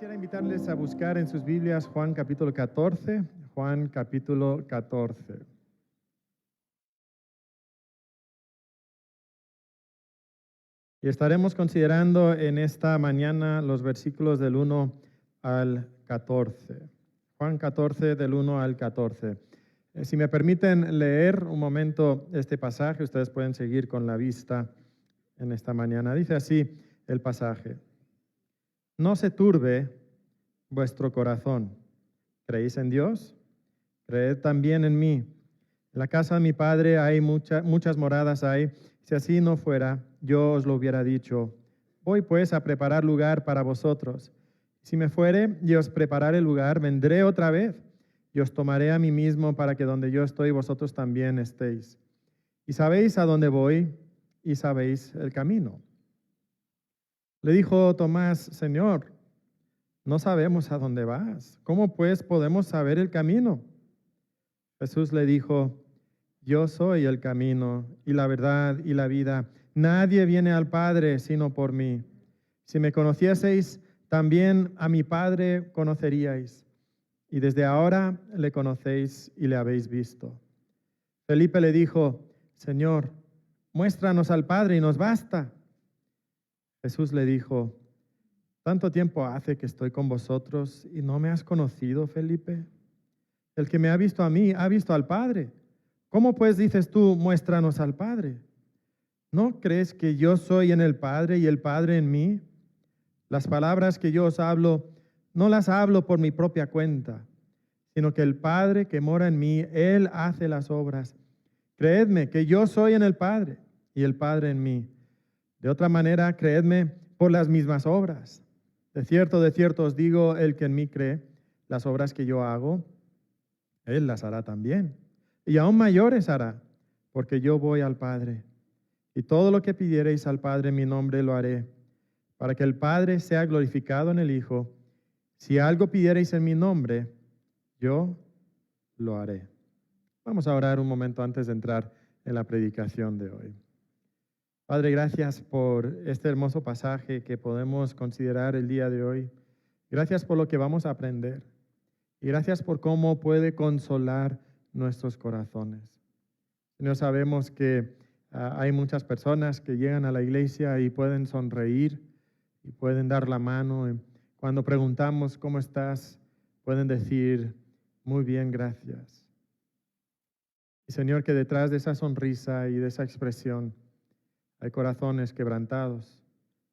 Quisiera invitarles a buscar en sus Biblias Juan capítulo 14, Juan capítulo 14. Y estaremos considerando en esta mañana los versículos del 1 al 14. Juan 14, del 1 al 14. Si me permiten leer un momento este pasaje, ustedes pueden seguir con la vista en esta mañana. Dice así el pasaje: No se turbe vuestro corazón. ¿Creéis en Dios? Creed también en mí. En la casa de mi Padre hay muchas moradas hay. Si así no fuera, yo os lo hubiera dicho. Voy pues a preparar lugar para vosotros. Si me fuere y os preparare lugar, vendré otra vez y os tomaré a mí mismo, para que donde yo estoy, vosotros también estéis. Y sabéis a dónde voy y sabéis el camino. Le dijo Tomás: Señor, no sabemos a dónde vas. ¿Cómo pues podemos saber el camino? Jesús le dijo: Yo soy el camino y la verdad y la vida. Nadie viene al Padre sino por mí. Si me conocieseis, también a mi Padre conoceríais. Y desde ahora le conocéis y le habéis visto. Felipe le dijo: Señor, muéstranos al Padre y nos basta. Jesús le dijo: ¿Tanto tiempo hace que estoy con vosotros y no me has conocido, Felipe? El que me ha visto a mí, ha visto al Padre. ¿Cómo pues dices tú, muéstranos al Padre? ¿No crees que yo soy en el Padre y el Padre en mí? Las palabras que yo os hablo, no las hablo por mi propia cuenta, sino que el Padre que mora en mí, Él hace las obras. Creedme que yo soy en el Padre y el Padre en mí. De otra manera, creedme por las mismas obras. De cierto os digo, el que en mí cree, las obras que yo hago, Él las hará también. Y aún mayores hará, porque yo voy al Padre. Y todo lo que pidiereis al Padre en mi nombre lo haré, para que el Padre sea glorificado en el Hijo. Si algo pidiereis en mi nombre, yo lo haré. Vamos a orar un momento antes de entrar en la predicación de hoy. Padre, gracias por este hermoso pasaje que podemos considerar el día de hoy. Gracias por lo que vamos a aprender. Y gracias por cómo puede consolar nuestros corazones. Señor, sabemos que hay muchas personas que llegan a la iglesia y pueden sonreír y pueden dar la mano. Y cuando preguntamos ¿cómo estás?, pueden decir muy bien, gracias. Y Señor, que detrás de esa sonrisa y de esa expresión hay corazones quebrantados,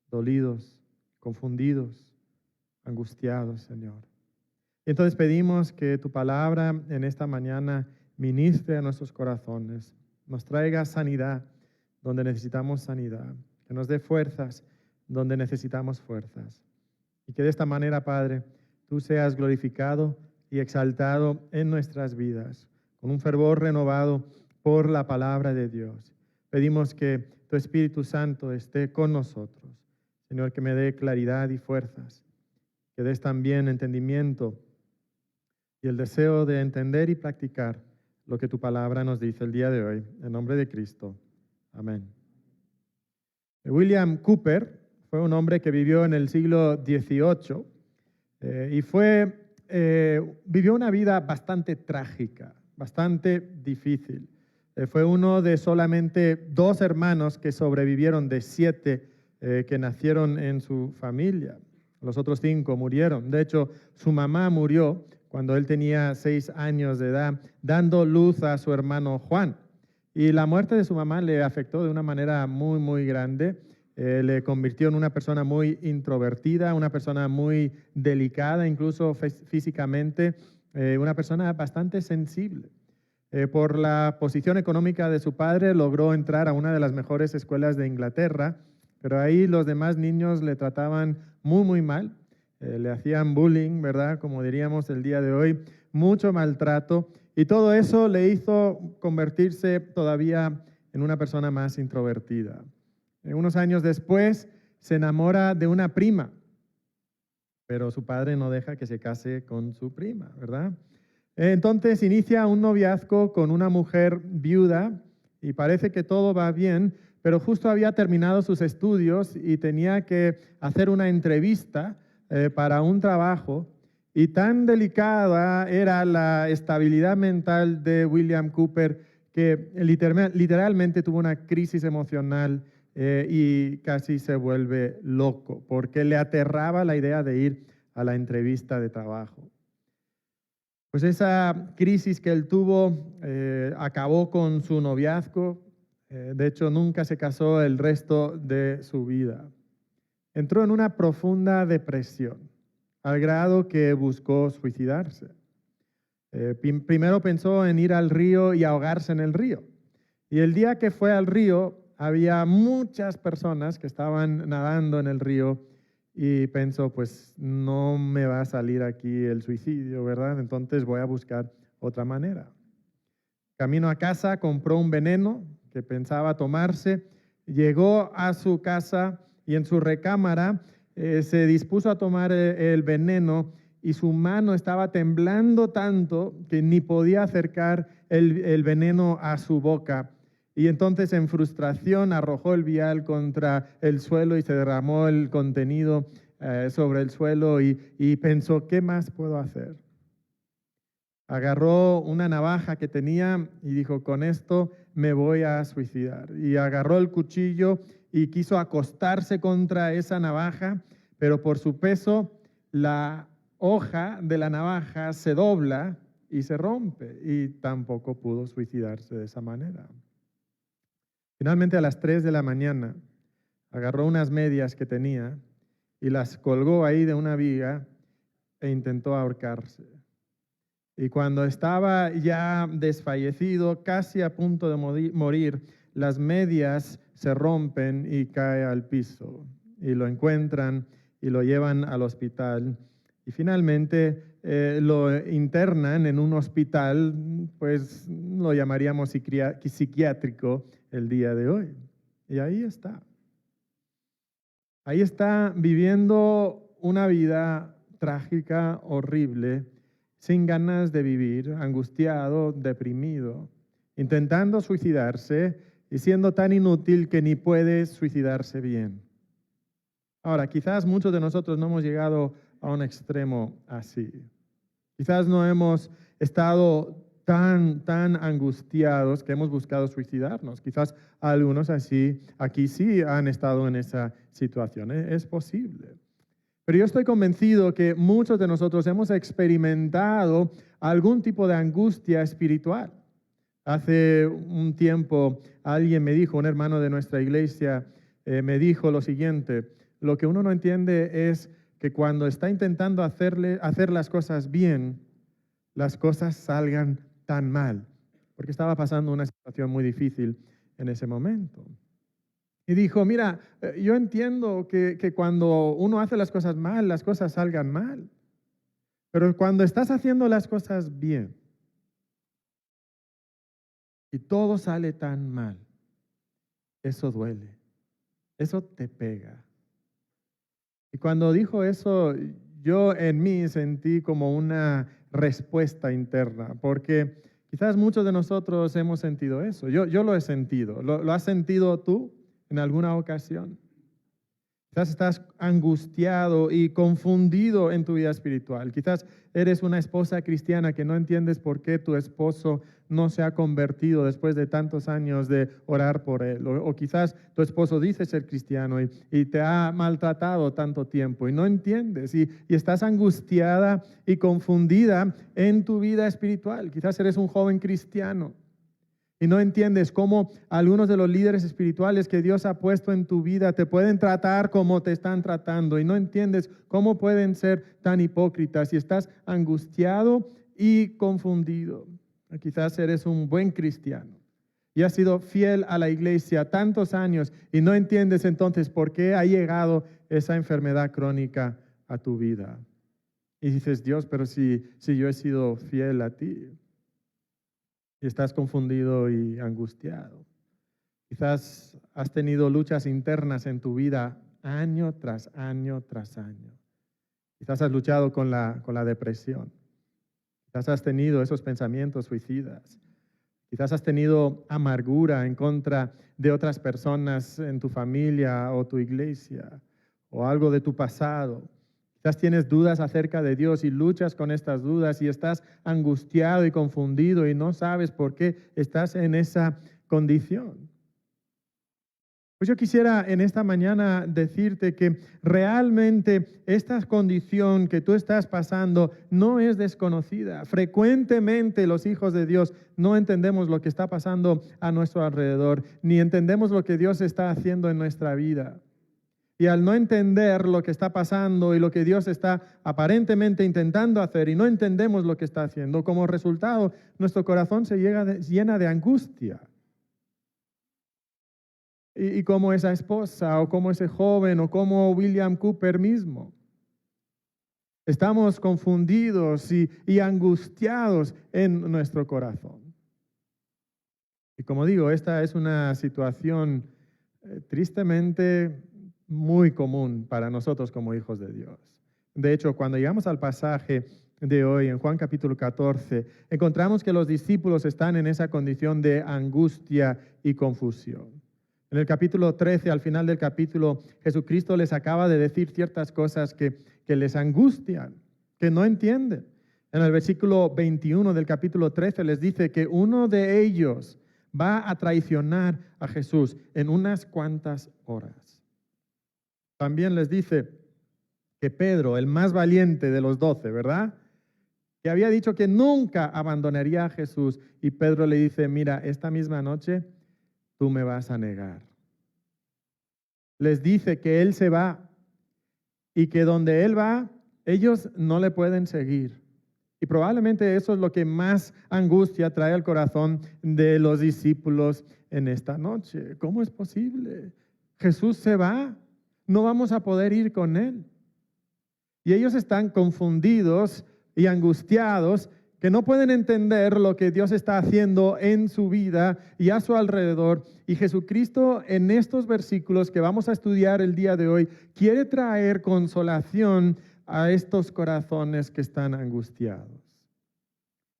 dolidos, confundidos, angustiados, Señor. Y entonces pedimos que tu palabra en esta mañana ministre a nuestros corazones, nos traiga sanidad donde necesitamos sanidad, que nos dé fuerzas donde necesitamos fuerzas. Y que de esta manera, Padre, tú seas glorificado y exaltado en nuestras vidas, con un fervor renovado por la palabra de Dios. Pedimos que tu Espíritu Santo esté con nosotros. Señor, que me dé claridad y fuerzas, que des también entendimiento y el deseo de entender y practicar lo que tu palabra nos dice el día de hoy. En nombre de Cristo. Amén. William Cooper fue un hombre que vivió en el siglo XVIII y vivió una vida bastante trágica, bastante difícil. Fue uno de solamente 2 hermanos que sobrevivieron de 7 que nacieron en su familia. Los otros 5 murieron. De hecho, su mamá murió cuando él tenía 6 años de edad, dando luz a su hermano Juan. Y la muerte de su mamá le afectó de una manera muy, muy grande. Le convirtió en una persona muy introvertida, una persona muy delicada, incluso físicamente, una persona bastante sensible. Por la posición económica de su padre, logró entrar a una de las mejores escuelas de Inglaterra, pero ahí los demás niños le trataban muy, muy mal. Le hacían bullying, ¿verdad? Como diríamos el día de hoy, mucho maltrato, y todo eso le hizo convertirse todavía en una persona más introvertida. Unos años después se enamora de una prima, pero su padre no deja que se case con su prima, ¿verdad? Entonces inicia un noviazgo con una mujer viuda y parece que todo va bien, pero justo había terminado sus estudios y tenía que hacer una entrevista para un trabajo y tan delicada era la estabilidad mental de William Cooper que literalmente tuvo una crisis emocional y casi se vuelve loco porque le aterraba la idea de ir a la entrevista de trabajo. Pues esa crisis que él tuvo acabó con su noviazgo. De hecho, nunca se casó el resto de su vida. Entró en una profunda depresión, al grado que buscó suicidarse. Primero pensó en ir al río y ahogarse en el río. Y el día que fue al río, había muchas personas que estaban nadando en el río y pensó, pues no me va a salir aquí el suicidio, ¿verdad? Entonces voy a buscar otra manera. Camino a casa, compró un veneno que pensaba tomarse, llegó a su casa y en su recámara se dispuso a tomar el veneno y su mano estaba temblando tanto que ni podía acercar el veneno a su boca. Y entonces en frustración arrojó el vial contra el suelo y se derramó el contenido sobre el suelo y pensó, ¿qué más puedo hacer? Agarró una navaja que tenía y dijo, con esto me voy a suicidar. Y agarró el cuchillo y quiso acostarse contra esa navaja, pero por su peso la hoja de la navaja se dobla y se rompe y tampoco pudo suicidarse de esa manera. Finalmente a las 3 de la mañana agarró unas medias que tenía y las colgó ahí de una viga e intentó ahorcarse. Y cuando estaba ya desfallecido, casi a punto de morir, las medias se rompen y cae al piso. Y lo encuentran y lo llevan al hospital. Y finalmente lo internan en un hospital, pues lo llamaríamos psiquiátrico el día de hoy. Y ahí está. Ahí está viviendo una vida trágica, horrible, sin ganas de vivir, angustiado, deprimido, intentando suicidarse y siendo tan inútil que ni puede suicidarse bien. Ahora, quizás muchos de nosotros no hemos llegado a un extremo así. Quizás no hemos estado tan angustiados que hemos buscado suicidarnos. Quizás algunos aquí sí han estado en esa situación. Es posible. Pero yo estoy convencido que muchos de nosotros hemos experimentado algún tipo de angustia espiritual. Hace un tiempo alguien me dijo, un hermano de nuestra iglesia, me dijo lo siguiente: lo que uno no entiende es que cuando está intentando hacer las cosas bien, las cosas salgan tan mal, porque estaba pasando una situación muy difícil en ese momento. Y dijo, mira, yo entiendo que cuando uno hace las cosas mal, las cosas salgan mal. Pero cuando estás haciendo las cosas bien y todo sale tan mal, eso duele, eso te pega. Y cuando dijo eso, yo en mí sentí como una respuesta interna, porque quizás muchos de nosotros hemos sentido eso. Yo lo he sentido. ¿Lo has sentido tú en alguna ocasión? Quizás estás angustiado y confundido en tu vida espiritual. Quizás eres una esposa cristiana que no entiendes por qué tu esposo no se ha convertido después de tantos años de orar por él. O quizás tu esposo dice ser cristiano y te ha maltratado tanto tiempo y no entiendes y estás angustiada y confundida en tu vida espiritual. Quizás eres un joven cristiano y no entiendes cómo algunos de los líderes espirituales que Dios ha puesto en tu vida te pueden tratar como te están tratando. Y no entiendes cómo pueden ser tan hipócritas y estás angustiado y confundido. Quizás eres un buen cristiano y has sido fiel a la iglesia tantos años y no entiendes entonces por qué ha llegado esa enfermedad crónica a tu vida. Y dices, Dios, pero si yo he sido fiel a ti. Y estás confundido y angustiado. Quizás has tenido luchas internas en tu vida año tras año tras año. Quizás has luchado con la depresión. Quizás has tenido esos pensamientos suicidas. Quizás has tenido amargura en contra de otras personas en tu familia o tu iglesia o algo de tu pasado. Quizás tienes dudas acerca de Dios y luchas con estas dudas y estás angustiado y confundido y no sabes por qué estás en esa condición. Pues yo quisiera en esta mañana decirte que realmente esta condición que tú estás pasando no es desconocida. Frecuentemente los hijos de Dios no entendemos lo que está pasando a nuestro alrededor, ni entendemos lo que Dios está haciendo en nuestra vida. Y al no entender lo que está pasando y lo que Dios está aparentemente intentando hacer y no entendemos lo que está haciendo, como resultado nuestro corazón se llena de angustia. Y como esa esposa o como ese joven o como William Cooper mismo. Estamos confundidos y angustiados en nuestro corazón. Y como digo, esta es una situación tristemente muy común para nosotros como hijos de Dios. De hecho, cuando llegamos al pasaje de hoy, en Juan capítulo 14, encontramos que los discípulos están en esa condición de angustia y confusión. En el capítulo 13, al final del capítulo, Jesucristo les acaba de decir ciertas cosas que les angustian, que no entienden. En el versículo 21 del capítulo 13 les dice que uno de ellos va a traicionar a Jesús en unas cuantas horas. También les dice que Pedro, el más valiente de los 12, ¿verdad?, que había dicho que nunca abandonaría a Jesús, y Pedro le dice, mira, esta misma noche tú me vas a negar. Les dice que él se va y que donde él va, ellos no le pueden seguir. Y probablemente eso es lo que más angustia trae al corazón de los discípulos en esta noche. ¿Cómo es posible? Jesús se va, no vamos a poder ir con él. Y ellos están confundidos y angustiados, que no pueden entender lo que Dios está haciendo en su vida y a su alrededor. Y Jesucristo, en estos versículos que vamos a estudiar el día de hoy, quiere traer consolación a estos corazones que están angustiados.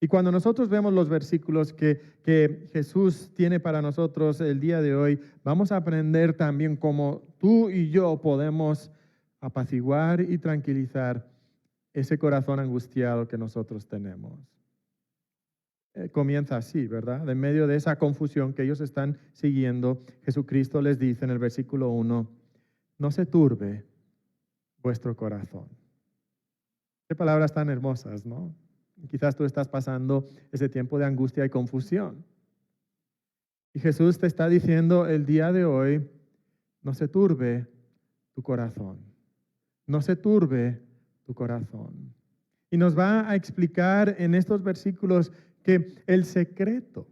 Y cuando nosotros vemos los versículos que Jesús tiene para nosotros el día de hoy, vamos a aprender también cómo tú y yo podemos apaciguar y tranquilizar ese corazón angustiado que nosotros tenemos. Comienza así, ¿verdad? En medio de esa confusión que ellos están siguiendo, Jesucristo les dice en el versículo 1, no se turbe vuestro corazón. Qué palabras tan hermosas, ¿no? Quizás tú estás pasando ese tiempo de angustia y confusión. Y Jesús te está diciendo el día de hoy, no se turbe tu corazón. No se turbe tu corazón. Y nos va a explicar en estos versículos que el secreto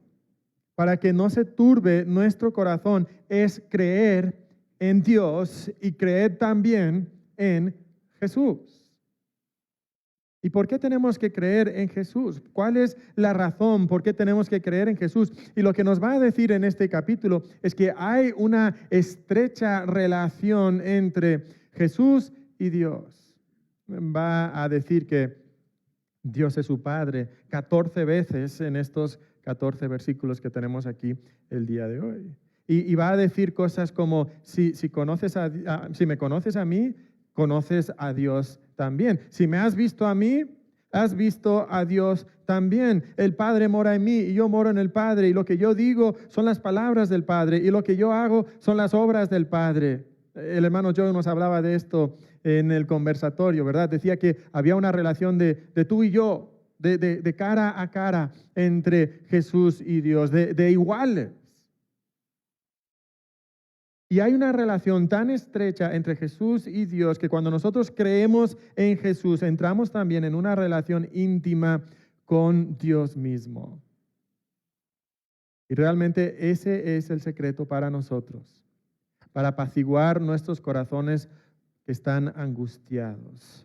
para que no se turbe nuestro corazón es creer en Dios y creer también en Jesús. ¿Y por qué tenemos que creer en Jesús? ¿Cuál es la razón por qué tenemos que creer en Jesús? Y lo que nos va a decir en este capítulo es que hay una estrecha relación entre Jesús y Dios. Va a decir que Dios es su Padre 14 veces en estos 14 versículos que tenemos aquí el día de hoy. Y va a decir cosas como, si me conoces a mí, conoces a Dios también. Si me has visto a mí, has visto a Dios también. El Padre mora en mí y yo moro en el Padre. Y lo que yo digo son las palabras del Padre. Y lo que yo hago son las obras del Padre. El hermano Joe nos hablaba de esto en el conversatorio, ¿verdad? Decía que había una relación de tú y yo, de cara a cara entre Jesús y Dios, de iguales. Y hay una relación tan estrecha entre Jesús y Dios que cuando nosotros creemos en Jesús, entramos también en una relación íntima con Dios mismo. Y realmente ese es el secreto para nosotros, para apaciguar nuestros corazones que están angustiados.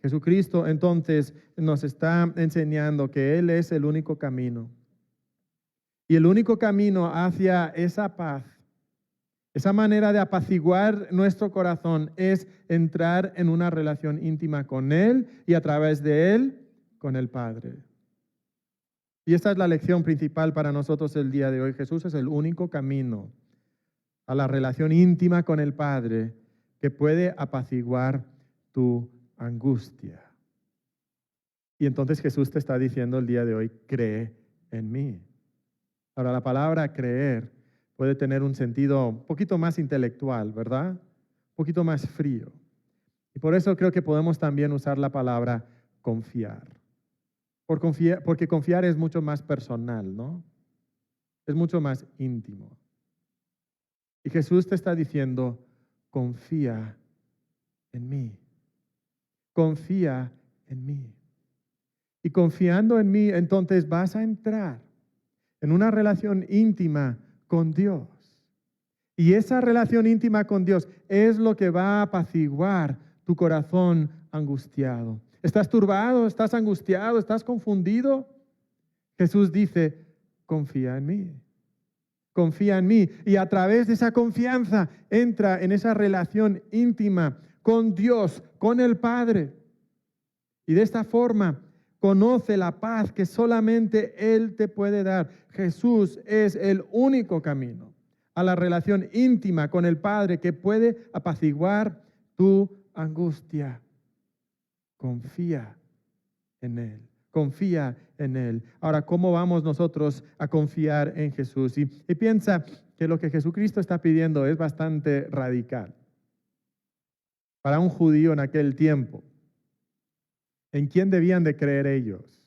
Jesucristo entonces nos está enseñando que Él es el único camino. Y el único camino hacia esa paz, esa manera de apaciguar nuestro corazón es entrar en una relación íntima con Él y a través de Él con el Padre. Y esta es la lección principal para nosotros el día de hoy. Jesús es el único camino a la relación íntima con el Padre que puede apaciguar tu angustia. Y entonces Jesús te está diciendo el día de hoy, cree en mí. Ahora, la palabra creer puede tener un sentido un poquito más intelectual, ¿verdad? Un poquito más frío. Y por eso creo que podemos también usar la palabra confiar. Porque confiar es mucho más personal, ¿no? Es mucho más íntimo. Y Jesús te está diciendo, confía en mí. Confía en mí. Y confiando en mí, entonces vas a entrar en una relación íntima con Dios. Y esa relación íntima con Dios es lo que va a apaciguar tu corazón angustiado. ¿Estás turbado? ¿Estás angustiado? ¿Estás confundido? Jesús dice, confía en mí. Confía en mí. Y a través de esa confianza entra en esa relación íntima con Dios, con el Padre. Y de esta forma conoce la paz que solamente Él te puede dar. Jesús es el único camino a la relación íntima con el Padre que puede apaciguar tu angustia. Confía en Él. Confía en Él. Ahora, ¿cómo vamos nosotros a confiar en Jesús? Y piensa que lo que Jesucristo está pidiendo es bastante radical. Para un judío en aquel tiempo, ¿en quién debían de creer ellos?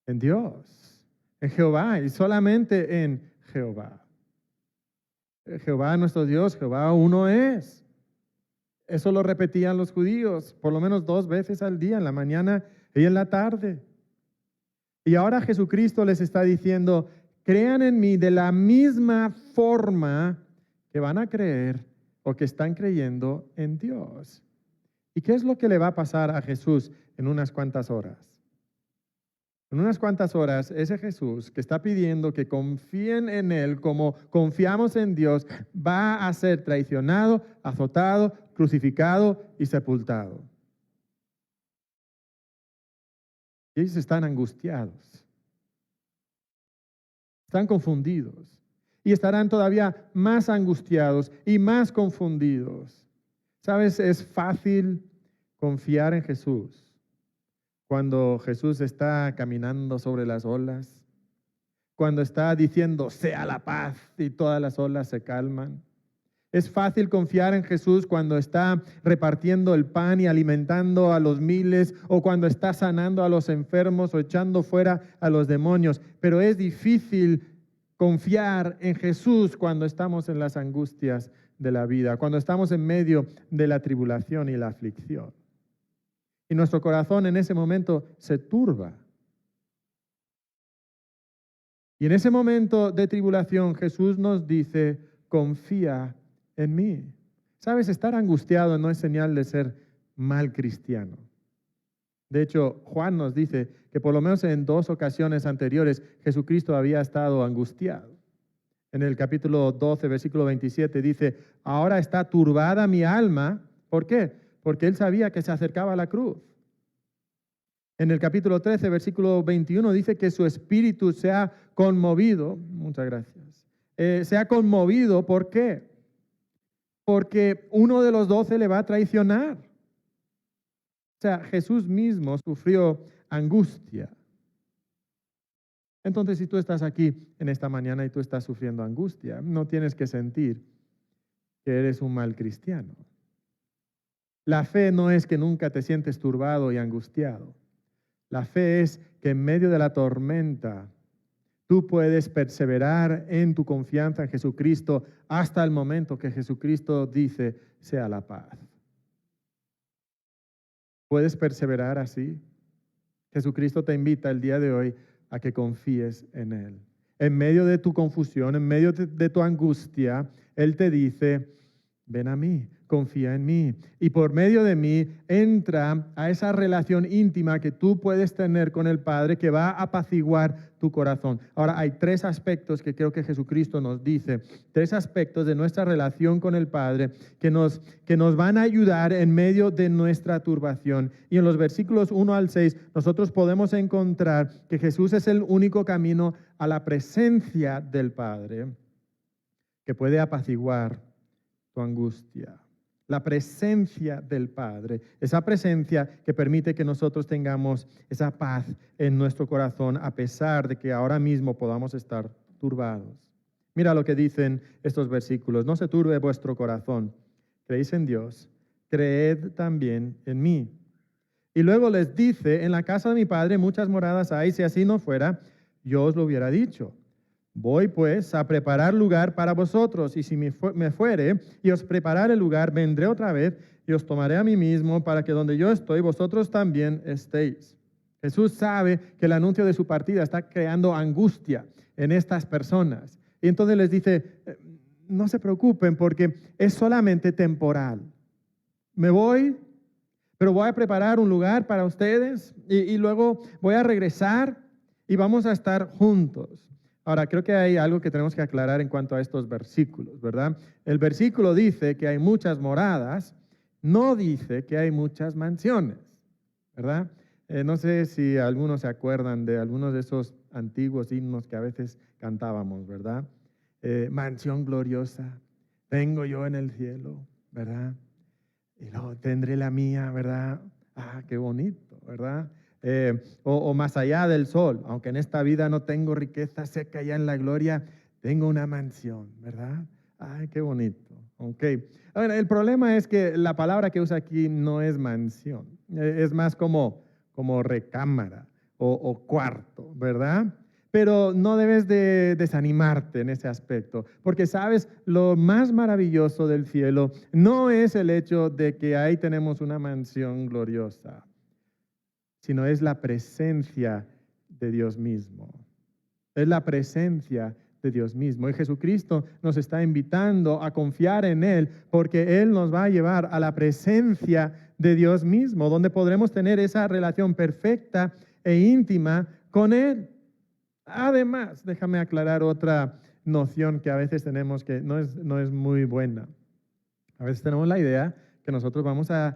En Dios, en Jehová y solamente en Jehová. Jehová nuestro Dios, Jehová uno es. Eso lo repetían los judíos por lo menos 2 veces al día, en la mañana y en la tarde. Y ahora Jesucristo les está diciendo, crean en mí de la misma forma que van a creer o que están creyendo en Dios. ¿Y qué es lo que le va a pasar a Jesús en unas cuantas horas? En unas cuantas horas, ese Jesús que está pidiendo que confíen en Él como confiamos en Dios, va a ser traicionado, azotado, crucificado y sepultado. Y ellos están angustiados, están confundidos y estarán todavía más angustiados y más confundidos. ¿Sabes? Es fácil confiar en Jesús cuando Jesús está caminando sobre las olas, cuando está diciendo, sea la paz y todas las olas se calman. Es fácil confiar en Jesús cuando está repartiendo el pan y alimentando a los miles, o cuando está sanando a los enfermos o echando fuera a los demonios. Pero es difícil confiar en Jesús cuando estamos en las angustias de la vida, cuando estamos en medio de la tribulación y la aflicción. Y nuestro corazón en ese momento se turba. Y en ese momento de tribulación Jesús nos dice, confía en mí. ¿Sabes? Estar angustiado no es señal de ser mal cristiano. De hecho, Juan nos dice que por lo menos en 2 ocasiones anteriores Jesucristo había estado angustiado. En el capítulo 12, versículo 27 dice, ahora está turbada mi alma. ¿Por qué? Porque él sabía que se acercaba a la cruz. En el capítulo 13, versículo 21 dice que su espíritu se ha conmovido. Muchas gracias. Se ha conmovido, ¿por qué? Porque uno de los 12 le va a traicionar. O sea, Jesús mismo sufrió angustia. Entonces, si tú estás aquí en esta mañana y tú estás sufriendo angustia, no tienes que sentir que eres un mal cristiano. La fe no es que nunca te sientes turbado y angustiado. La fe es que en medio de la tormenta tú puedes perseverar en tu confianza en Jesucristo hasta el momento que Jesucristo dice, sea la paz. ¿Puedes perseverar así? Jesucristo te invita el día de hoy a que confíes en Él. En medio de tu confusión, en medio de tu angustia, Él te dice, ven a mí, confía en mí. Y por medio de mí, entra a esa relación íntima que tú puedes tener con el Padre que va a apaciguar tu corazón. Ahora, hay 3 aspectos que creo que Jesucristo nos dice, 3 aspectos de nuestra relación con el Padre que nos van a ayudar en medio de nuestra turbación. Y en los versículos 1 al 6, nosotros podemos encontrar que Jesús es el único camino a la presencia del Padre que puede apaciguar tu angustia. la presencia del Padre, esa presencia que permite que nosotros tengamos esa paz en nuestro corazón a pesar de que ahora mismo podamos estar turbados. Mira lo que dicen estos versículos: no se turbe vuestro corazón, creéis en Dios, creed también en mí. Y luego les dice: en la casa de mi Padre muchas moradas hay, si así no fuera, yo os lo hubiera dicho. Voy pues a preparar lugar para vosotros, y si me fuere y os preparare el lugar, vendré otra vez y os tomaré a mí mismo, para que donde yo estoy, vosotros también estéis. Jesús sabe que el anuncio de su partida está creando angustia en estas personas. Y entonces les dice: no se preocupen porque es solamente temporal. Me voy, pero voy a preparar un lugar para ustedes y luego voy a regresar y vamos a estar juntos. Ahora, creo que hay algo que tenemos que aclarar en cuanto a estos versículos, ¿verdad? El versículo dice que hay muchas moradas, no dice que hay muchas mansiones, ¿verdad? No sé si algunos se acuerdan de algunos de esos antiguos himnos que a veces cantábamos, ¿verdad? Mansión gloriosa, tengo yo en el cielo, ¿verdad? Y luego tendré la mía, ¿verdad? Ah, qué bonito, ¿verdad? O más allá del sol, aunque en esta vida no tengo riqueza, sé que allá en la gloria tengo una mansión, ¿verdad? Ay, qué bonito. Ok. Ahora, el problema es que la palabra que usa aquí no es mansión, es más como recámara o cuarto, ¿verdad? Pero no debes de desanimarte en ese aspecto, porque sabes, lo más maravilloso del cielo no es el hecho de que ahí tenemos una mansión gloriosa, sino es la presencia de Dios mismo. Es la presencia de Dios mismo. Y Jesucristo nos está invitando a confiar en Él, porque Él nos va a llevar a la presencia de Dios mismo, donde podremos tener esa relación perfecta e íntima con Él. Además, déjame aclarar otra noción que a veces tenemos que no es muy buena. A veces tenemos la idea que nosotros vamos a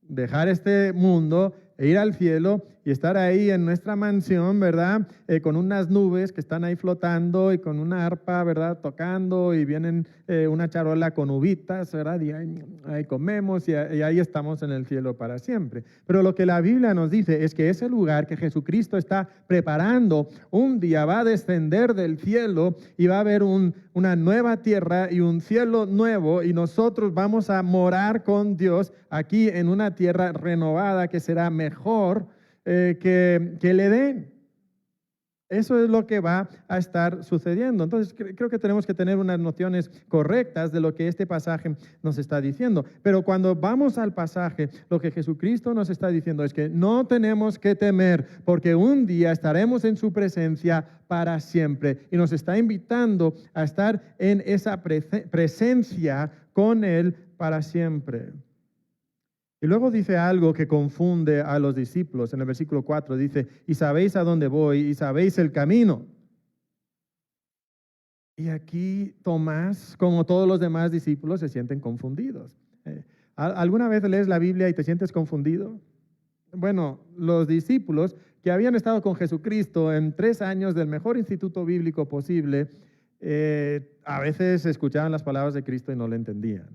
dejar este mundo e ir al cielo y estar ahí en nuestra mansión, ¿verdad? Con unas nubes que están ahí flotando y con una arpa, ¿verdad? Tocando, y vienen una charola con uvitas, ¿verdad? Y ahí comemos y ahí estamos en el cielo para siempre. Pero lo que la Biblia nos dice es que ese lugar que Jesucristo está preparando, un día va a descender del cielo y va a haber una nueva tierra y un cielo nuevo, y nosotros vamos a morar con Dios aquí en una tierra renovada que será mejor que el Edén. Eso es lo que va a estar sucediendo. Entonces, creo que tenemos que tener unas nociones correctas de lo que este pasaje nos está diciendo. Pero cuando vamos al pasaje, lo que Jesucristo nos está diciendo es que no tenemos que temer, porque un día estaremos en su presencia para siempre. Y nos está invitando a estar en esa presencia con Él para siempre. Y luego dice algo que confunde a los discípulos. En el versículo 4 dice: y sabéis a dónde voy, y sabéis el camino. Y aquí Tomás, como todos los demás discípulos, se sienten confundidos. ¿Alguna vez lees la Biblia y te sientes confundido? Bueno, los discípulos que habían estado con Jesucristo en 3 años del mejor instituto bíblico posible, a veces escuchaban las palabras de Cristo y no le entendían.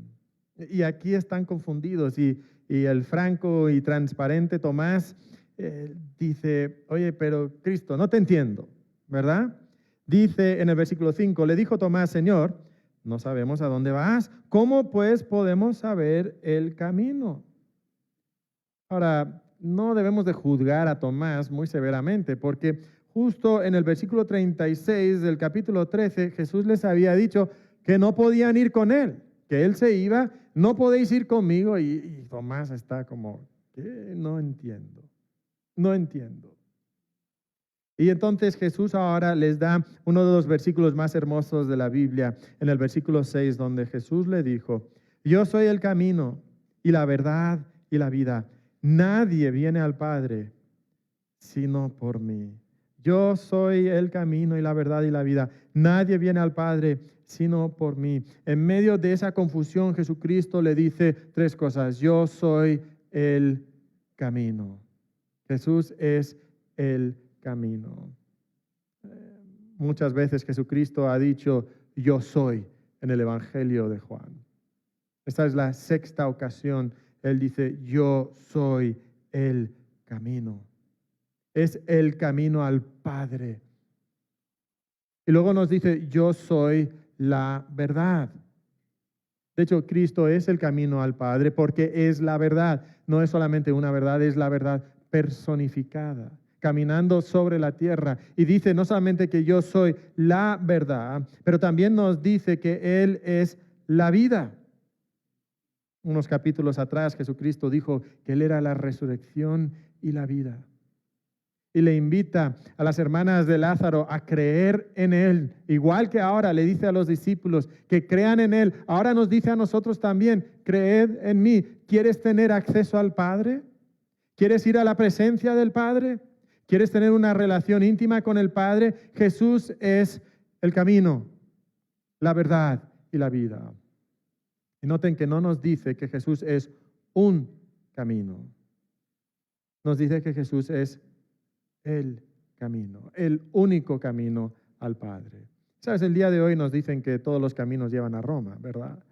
Y aquí están confundidos, y el franco y transparente Tomás dice: oye, pero Cristo, no te entiendo, ¿verdad? Dice en el versículo 5, le dijo Tomás: Señor, no sabemos a dónde vas, ¿cómo pues podemos saber el camino? Ahora, no debemos de juzgar a Tomás muy severamente, porque justo en el versículo 36 del capítulo 13, Jesús les había dicho que no podían ir con él, que él se iba. No podéis ir conmigo, y Tomás está como: ¿qué? No entiendo, no entiendo. Y entonces Jesús ahora les da uno de los versículos más hermosos de la Biblia, en el versículo 6, donde Jesús le dijo: yo soy el camino y la verdad y la vida. Nadie viene al Padre sino por mí. Yo soy el camino y la verdad y la vida. Nadie viene al Padre sino por mí. En medio de esa confusión, Jesucristo le dice 3 cosas. Yo soy el camino. Jesús es el camino. Muchas veces Jesucristo ha dicho: yo soy, en el Evangelio de Juan. Esta es la sexta ocasión. Él dice, yo soy el camino. Es el camino al Padre. Y luego nos dice, yo soy la verdad. De hecho, Cristo es el camino al Padre porque es la verdad. No es solamente una verdad, es la verdad personificada, caminando sobre la tierra. Y dice no solamente que yo soy la verdad, pero también nos dice que Él es la vida. Unos capítulos atrás, Jesucristo dijo que Él era la resurrección y la vida. Y le invita a las hermanas de Lázaro a creer en Él. Igual que ahora le dice a los discípulos que crean en Él. Ahora nos dice a nosotros también, creed en mí. ¿Quieres tener acceso al Padre? ¿Quieres ir a la presencia del Padre? ¿Quieres tener una relación íntima con el Padre? Jesús es el camino, la verdad y la vida. Y noten que no nos dice que Jesús es un camino. Nos dice que Jesús es el camino, el único camino al Padre. Sabes, el día de hoy nos dicen que todos los caminos llevan a Roma, ¿verdad?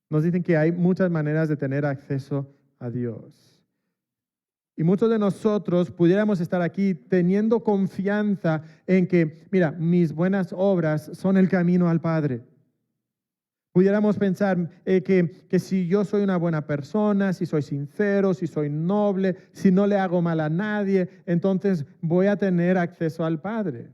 Nos dicen que hay muchas maneras de tener acceso a Dios. Y muchos de nosotros pudiéramos estar aquí teniendo confianza en que, mira, mis buenas obras son el camino al Padre. Pudiéramos pensar que si yo soy una buena persona, si soy sincero, si soy noble, si no le hago mal a nadie, entonces voy a tener acceso al Padre.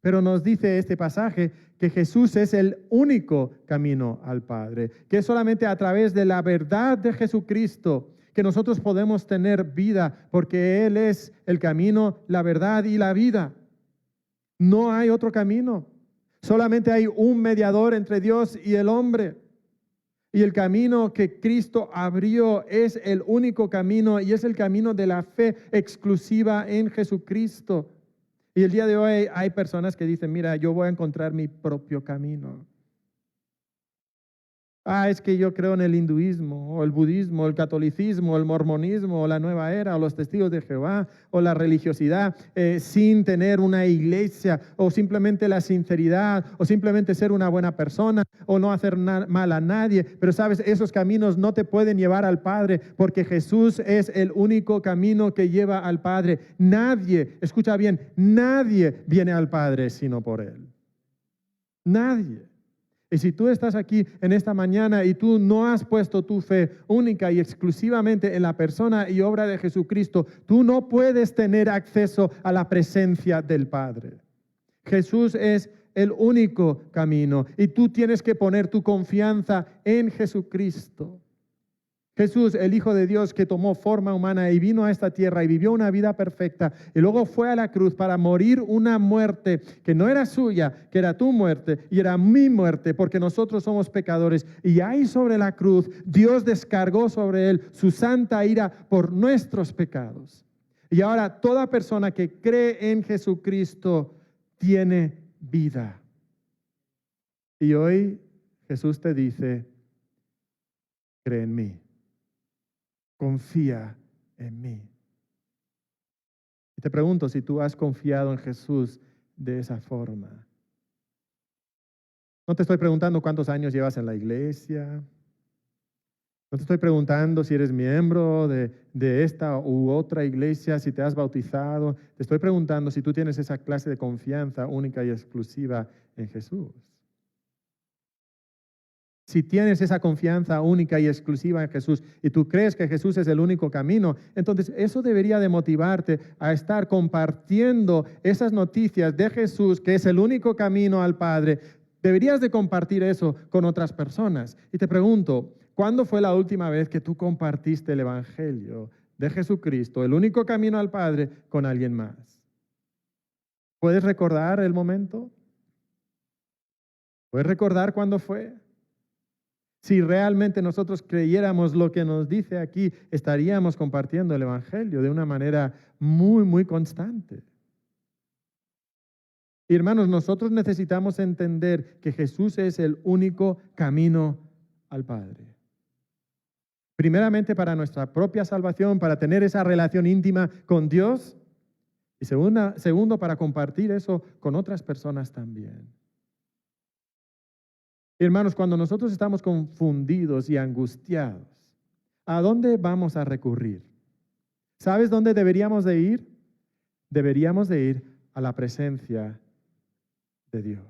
Pero nos dice este pasaje que Jesús es el único camino al Padre, que es solamente a través de la verdad de Jesucristo que nosotros podemos tener vida, porque Él es el camino, la verdad y la vida. No hay otro camino. Solamente hay un mediador entre Dios y el hombre. Y el camino que Cristo abrió es el único camino y es el camino de la fe exclusiva en Jesucristo. Y el día de hoy hay personas que dicen, mira, yo voy a encontrar mi propio camino. Es que yo creo en el hinduismo, o el budismo, o el catolicismo, o el mormonismo, o la nueva era, o los testigos de Jehová, o la religiosidad, sin tener una iglesia, o simplemente la sinceridad, o simplemente ser una buena persona, o no hacer mal a nadie. Pero sabes, esos caminos no te pueden llevar al Padre, porque Jesús es el único camino que lleva al Padre. Nadie, escucha bien, nadie viene al Padre sino por Él. Nadie. Y si tú estás aquí en esta mañana y tú no has puesto tu fe única y exclusivamente en la persona y obra de Jesucristo, tú no puedes tener acceso a la presencia del Padre. Jesús es el único camino y tú tienes que poner tu confianza en Jesucristo. Jesús, el Hijo de Dios que tomó forma humana y vino a esta tierra y vivió una vida perfecta y luego fue a la cruz para morir una muerte que no era suya, que era tu muerte y era mi muerte porque nosotros somos pecadores. Y ahí sobre la cruz Dios descargó sobre él su santa ira por nuestros pecados. Y ahora toda persona que cree en Jesucristo tiene vida. Y hoy Jesús te dice, cree en mí. Confía en mí. Y te pregunto si tú has confiado en Jesús de esa forma. No te estoy preguntando cuántos años llevas en la iglesia. No te estoy preguntando si eres miembro de esta u otra iglesia, si te has bautizado. Te estoy preguntando si tú tienes esa clase de confianza única y exclusiva en Jesús. Si tienes esa confianza única y exclusiva en Jesús y tú crees que Jesús es el único camino, entonces eso debería de motivarte a estar compartiendo esas noticias de Jesús, que es el único camino al Padre. Deberías de compartir eso con otras personas. Y te pregunto, ¿cuándo fue la última vez que tú compartiste el Evangelio de Jesucristo, el único camino al Padre, con alguien más? ¿Puedes recordar el momento? ¿Puedes recordar cuándo fue? Si realmente nosotros creyéramos lo que nos dice aquí, estaríamos compartiendo el Evangelio de una manera muy, muy constante. Y hermanos, nosotros necesitamos entender que Jesús es el único camino al Padre. Primeramente para nuestra propia salvación, para tener esa relación íntima con Dios. Y segundo, para compartir eso con otras personas también. Hermanos, cuando nosotros estamos confundidos y angustiados, ¿a dónde vamos a recurrir? ¿Sabes dónde deberíamos de ir? Deberíamos de ir a la presencia de Dios.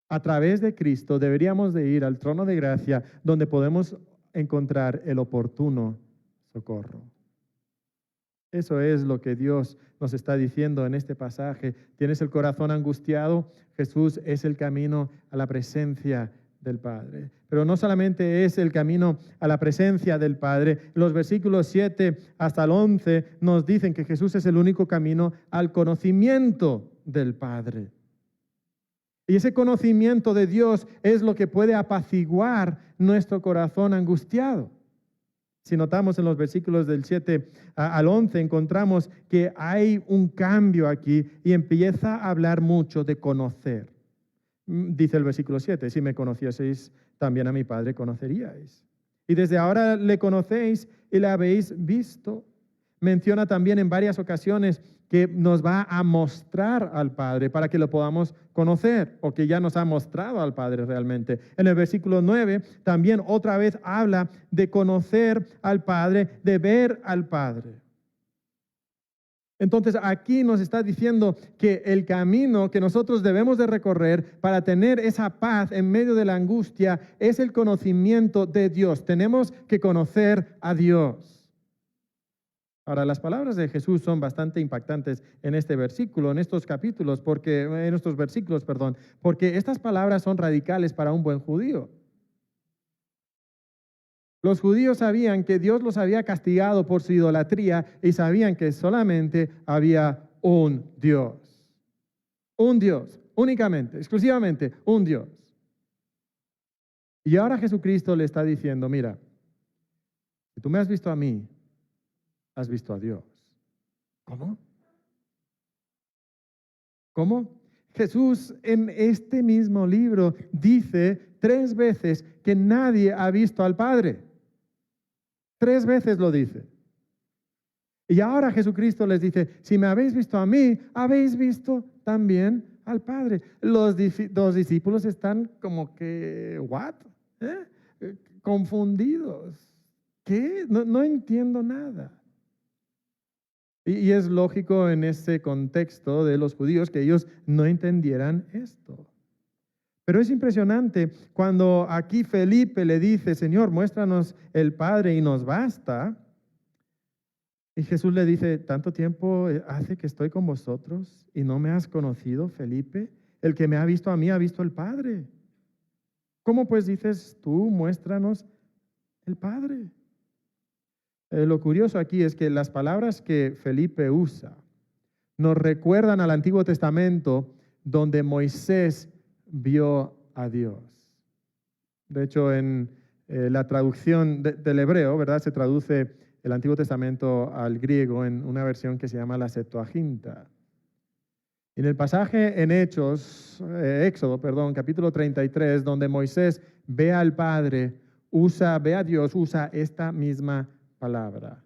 A través de Cristo deberíamos de ir al trono de gracia donde podemos encontrar el oportuno socorro. Eso es lo que Dios nos está diciendo en este pasaje. ¿Tienes el corazón angustiado? Jesús es el camino a la presencia del Padre. Pero no solamente es el camino a la presencia del Padre. Los versículos 7 hasta el 11 nos dicen que Jesús es el único camino al conocimiento del Padre. Y ese conocimiento de Dios es lo que puede apaciguar nuestro corazón angustiado. Si notamos en los versículos del 7 al 11, encontramos que hay un cambio aquí y empieza a hablar mucho de conocer. Dice el versículo 7, si me conocieseis, también a mi Padre conoceríais. Y desde ahora le conocéis y le habéis visto. Menciona también en varias ocasiones que nos va a mostrar al Padre para que lo podamos conocer, o que ya nos ha mostrado al Padre realmente. En el versículo 9 también otra vez habla de conocer al Padre, de ver al Padre. Entonces aquí nos está diciendo que el camino que nosotros debemos de recorrer para tener esa paz en medio de la angustia es el conocimiento de Dios. Tenemos que conocer a Dios. Ahora, las palabras de Jesús son bastante impactantes en este versículo, en estos versículos, porque estas palabras son radicales para un buen judío. Los judíos sabían que Dios los había castigado por su idolatría y sabían que solamente había un Dios. Un Dios, únicamente, exclusivamente un Dios. Y ahora Jesucristo le está diciendo, mira, si tú me has visto a mí, has visto a Dios. ¿Cómo? ¿Cómo? Jesús en este mismo libro dice 3 veces que nadie ha visto al Padre. 3 veces lo dice. Y ahora Jesucristo les dice, si me habéis visto a mí, habéis visto también al Padre. Los discípulos están como que, ¿what? Confundidos. ¿Qué? No entiendo nada. Y es lógico en ese contexto de los judíos que ellos no entendieran esto. Pero es impresionante cuando aquí Felipe le dice, Señor, muéstranos el Padre y nos basta. Y Jesús le dice, ¿tanto tiempo hace que estoy con vosotros y no me has conocido, Felipe? El que me ha visto a mí ha visto al Padre. ¿Cómo pues dices tú, muéstranos el Padre? Lo curioso aquí es que las palabras que Felipe usa nos recuerdan al Antiguo Testamento donde Moisés vio a Dios. De hecho, en la traducción del hebreo, ¿verdad? Se traduce el Antiguo Testamento al griego en una versión que se llama la Septuaginta. En el pasaje en Éxodo, capítulo 33, donde Moisés ve al Padre, ve a Dios, usa esta misma palabra.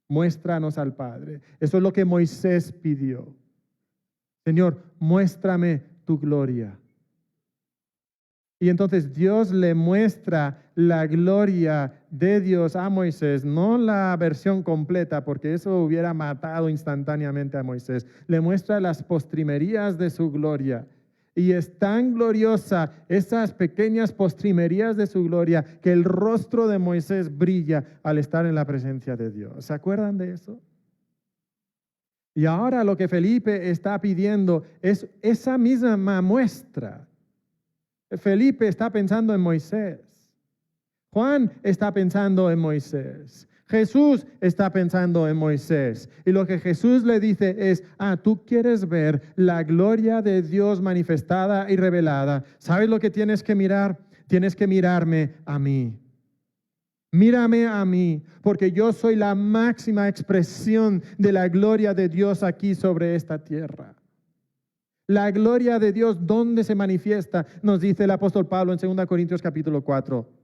Muéstranos al Padre. Eso es lo que Moisés pidió. Señor, muéstrame tu gloria. Y entonces Dios le muestra la gloria de Dios a Moisés, no la versión completa, porque eso hubiera matado instantáneamente a Moisés. Le muestra las postrimerías de su gloria. Y es tan gloriosa esas pequeñas postrimerías de su gloria que el rostro de Moisés brilla al estar en la presencia de Dios. ¿Se acuerdan de eso? Y ahora lo que Felipe está pidiendo es esa misma muestra. Felipe está pensando en Moisés. Juan está pensando en Moisés. Jesús está pensando en Moisés. Y lo que Jesús le dice es, tú quieres ver la gloria de Dios manifestada y revelada. ¿Sabes lo que tienes que mirar? Tienes que mirarme a mí. Mírame a mí, porque yo soy la máxima expresión de la gloria de Dios aquí sobre esta tierra. La gloria de Dios, ¿dónde se manifiesta? Nos dice el apóstol Pablo en 2 Corintios capítulo 4.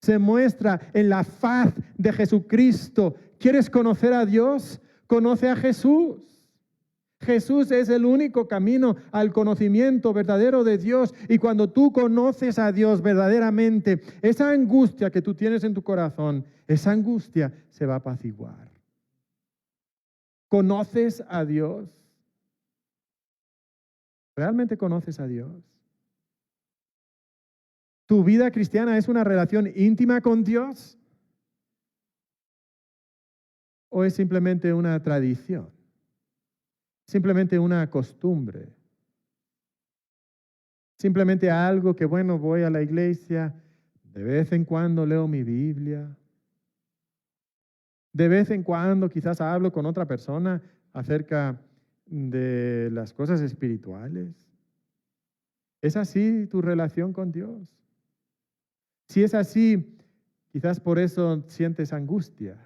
Se muestra en la faz de Jesucristo. ¿Quieres conocer a Dios? Conoce a Jesús. Jesús es el único camino al conocimiento verdadero de Dios. Y cuando tú conoces a Dios verdaderamente, esa angustia que tú tienes en tu corazón, esa angustia se va a apaciguar. ¿Conoces a Dios? ¿Realmente conoces a Dios? ¿Tu vida cristiana es una relación íntima con Dios? ¿O es simplemente una tradición? Simplemente una costumbre. Simplemente algo que, bueno, voy a la iglesia, de vez en cuando leo mi Biblia, de vez en cuando quizás hablo con otra persona acerca de las cosas espirituales. ¿Es así tu relación con Dios? Si es así, quizás por eso sientes angustia.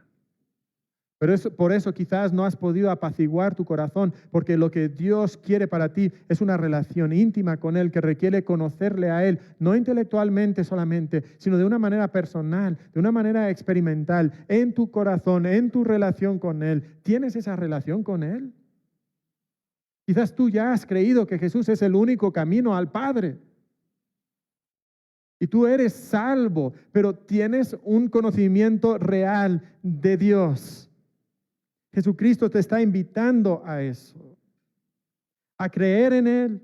Pero por eso quizás no has podido apaciguar tu corazón, porque lo que Dios quiere para ti es una relación íntima con Él, que requiere conocerle a Él, no intelectualmente solamente, sino de una manera personal, de una manera experimental, en tu corazón, en tu relación con Él. ¿Tienes esa relación con Él? Quizás tú ya has creído que Jesús es el único camino al Padre. Y tú eres salvo, pero tienes un conocimiento real de Dios. Jesucristo te está invitando a eso, a creer en Él,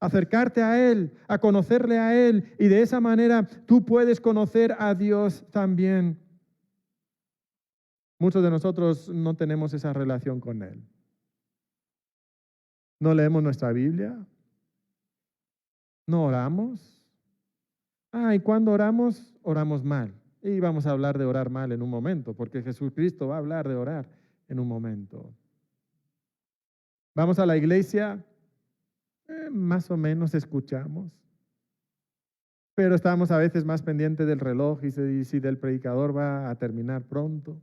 a acercarte a Él, a conocerle a Él, y de esa manera tú puedes conocer a Dios también. Muchos de nosotros no tenemos esa relación con Él. No leemos nuestra Biblia, no oramos. Y cuando oramos, oramos mal. Y vamos a hablar de orar mal en un momento, porque Jesucristo va a hablar de orar en un momento. Vamos a la iglesia, más o menos escuchamos, pero estamos a veces más pendientes del reloj y si del predicador va a terminar pronto.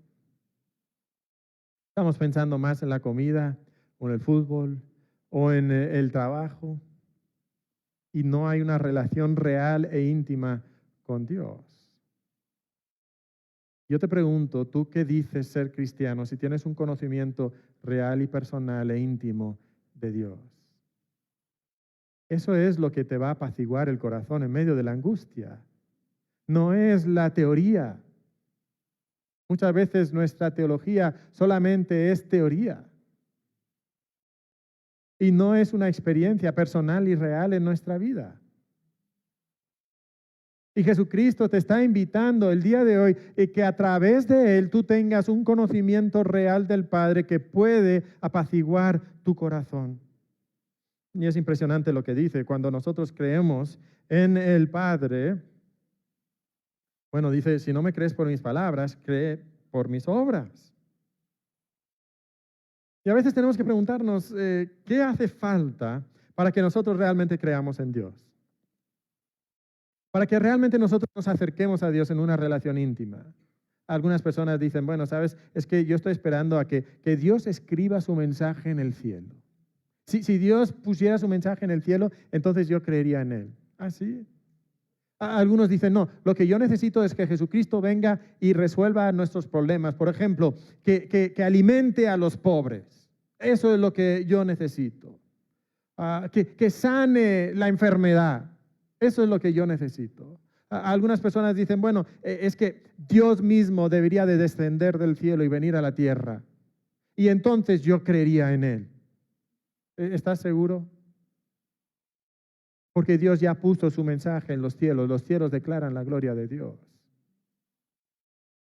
Estamos pensando más en la comida o en el fútbol o en el trabajo, y no hay una relación real e íntima con Dios. Yo te pregunto, ¿tú qué dices ser cristiano si tienes un conocimiento real y personal e íntimo de Dios? Eso es lo que te va a apaciguar el corazón en medio de la angustia. No es la teoría. Muchas veces nuestra teología solamente es teoría y no es una experiencia personal y real en nuestra vida. Y Jesucristo te está invitando el día de hoy y que a través de Él tú tengas un conocimiento real del Padre que puede apaciguar tu corazón. Y es impresionante lo que dice, cuando nosotros creemos en el Padre, bueno, dice, si no me crees por mis palabras, cree por mis obras. Y a veces tenemos que preguntarnos, ¿qué hace falta para que nosotros realmente creamos en Dios? Para que realmente nosotros nos acerquemos a Dios en una relación íntima. Algunas personas dicen, bueno, sabes, es que yo estoy esperando a que Dios escriba su mensaje en el cielo. Si Dios pusiera su mensaje en el cielo, entonces yo creería en Él. ¿Ah, sí? Algunos dicen, no, lo que yo necesito es que Jesucristo venga y resuelva nuestros problemas. Por ejemplo, que alimente a los pobres. Eso es lo que yo necesito. Que sane la enfermedad. Eso es lo que yo necesito. Algunas personas dicen, bueno, es que Dios mismo debería de descender del cielo y venir a la tierra. Y entonces yo creería en Él. ¿Estás seguro? Porque Dios ya puso su mensaje en los cielos declaran la gloria de Dios.